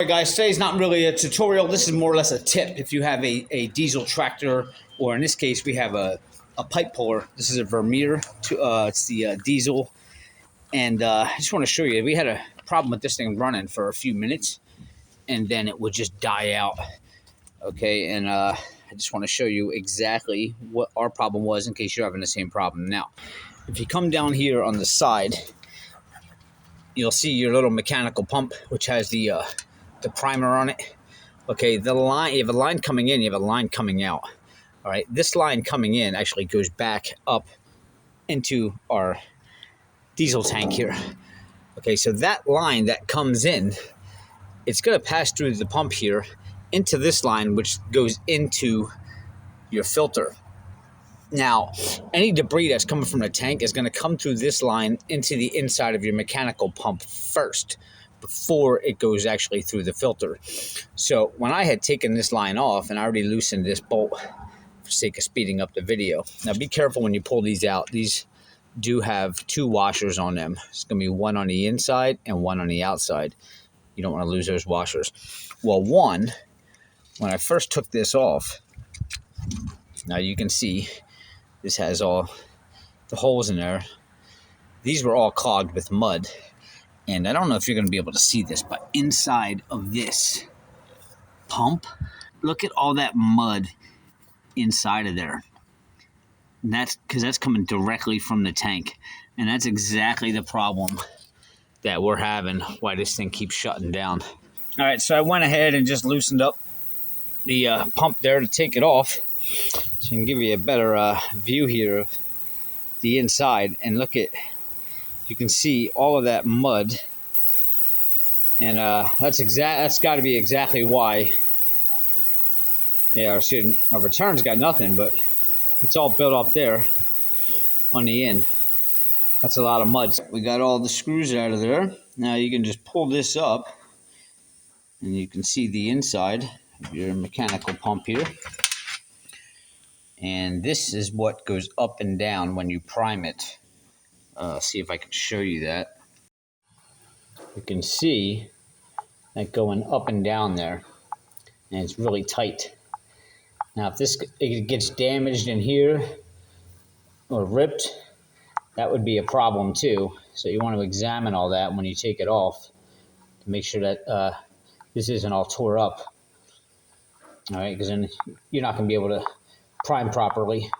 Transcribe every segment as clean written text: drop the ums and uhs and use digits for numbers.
Alright guys, today's not really a tutorial. This is more or less a tip. If you have a diesel tractor, or in this case we have a pipe puller. This is a Vermeer, it's the diesel. And I just want to show you, we had a problem with this thing running for a few minutes and then it would just die out. Okay, and I just want to show you exactly what our problem was in case you're having the same problem. Now, if you come down here on the side, you'll see your little mechanical pump, which has the primer on it. Okay, the line, you have a line coming in, you have a line coming out. All right, this line coming in actually goes back up into our diesel tank here. Okay, so that line that comes in, it's going to pass through the pump here into this line, which goes into your filter. Now, any debris that's coming from the tank is going to come through this line into the inside of your mechanical pump first, before it goes actually through the filter. So when I had taken this line off, and I already loosened this bolt for sake of speeding up the video. Now be careful when you pull these out. These do have two washers on them. It's going to be one on the inside and one on the outside. You don't want to lose those washers. Well, when I first took this off, now you can see this has all the holes in there. These were all clogged with mud. And I don't know if you're going to be able to see this, but inside of this pump, look at all that mud inside of there. And that's because that's coming directly from the tank. And that's exactly the problem that we're having, why this thing keeps shutting down. All right, so I went ahead and just loosened up the pump there to take it off. So I can give you a better view here of the inside. And look at, you can see all of that mud, and that's got to be exactly why. Yeah, our return's got nothing, but it's all built up there on the end. That's a lot of mud. We got all the screws out of there. Now you can just pull this up, and you can see the inside of your mechanical pump here. And this is what goes up and down when you prime it. See if I can show you that. You can see that going up and down there, and it's really tight. Now, if it gets damaged in here or ripped, that would be a problem too. So you want to examine all that when you take it off to make sure that this isn't all tore up. All right, because then you're not going to be able to prime properly.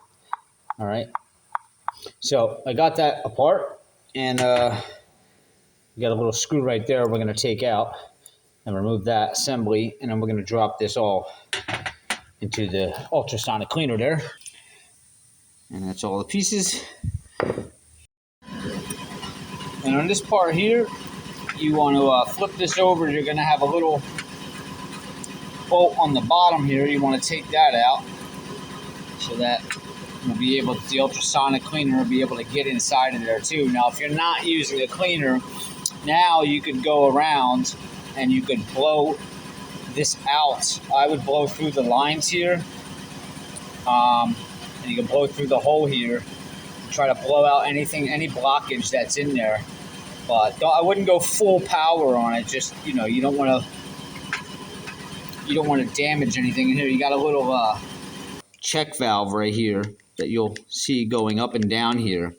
All right. So I got that apart, and we got a little screw right there we're going to take out and remove that assembly, and then we're going to drop this all into the ultrasonic cleaner there. And that's all the pieces. And on this part here, you want to flip this over. You're going to have a little bolt on the bottom here. You want to take that out so that we'll be able to, the ultrasonic cleaner will be able to get inside of there too. Now, if you're not using a cleaner, now you could go around and you could blow this out. I would blow through the lines here, and you can blow through the hole here. Try to blow out any blockage that's in there. But I wouldn't go full power on it. Just, you know, you don't want to damage anything in here. You got a little check valve right here that you'll see going up and down here.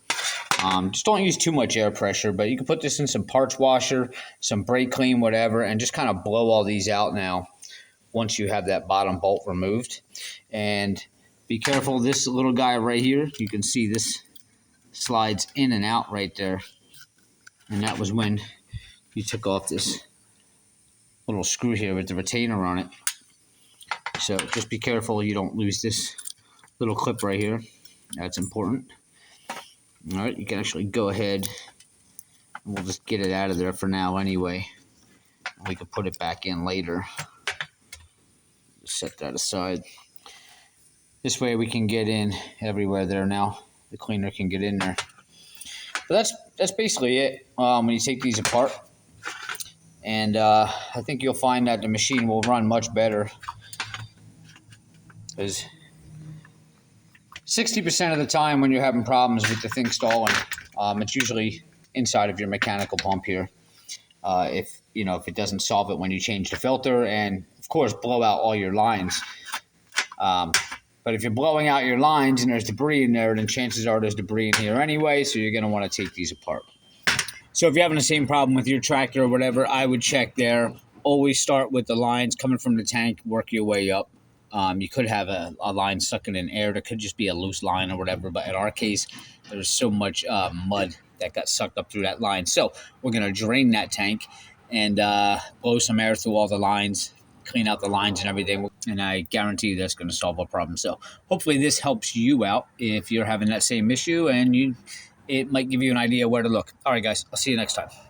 Just don't use too much air pressure, but you can put this in some parts washer, some brake clean, whatever, and just kind of blow all these out now once you have that bottom bolt removed. And be careful, this little guy right here, you can see this slides in and out right there. And that was when you took off this little screw here with the retainer on it. So just be careful you don't lose this little clip right here. That's important. All right, you can actually go ahead and we'll just get it out of there for now anyway. We can put it back in later. Set that aside. This way we can get in everywhere there now. The cleaner can get in there. But that's basically it when you take these apart. And I think you'll find that the machine will run much better, because 60% of the time when you're having problems with the thing stalling, it's usually inside of your mechanical pump here. if if it doesn't solve it when you change the filter, and of course blow out all your lines. Um, but if you're blowing out your lines and there's debris in there, then chances are there's debris in here anyway, so you're going to want to take these apart. So if you're having the same problem with your tractor or whatever, I would check there. Always start with the lines coming from the tank, work your way up. You could have a line stuck in air. That could just be a loose line or whatever. But in our case, there's so much mud that got sucked up through that line. So we're going to drain that tank and blow some air through all the lines, clean out the lines and everything. And I guarantee you that's going to solve our problem. So hopefully this helps you out if you're having that same issue, and it might give you an idea where to look. All right, guys, I'll see you next time.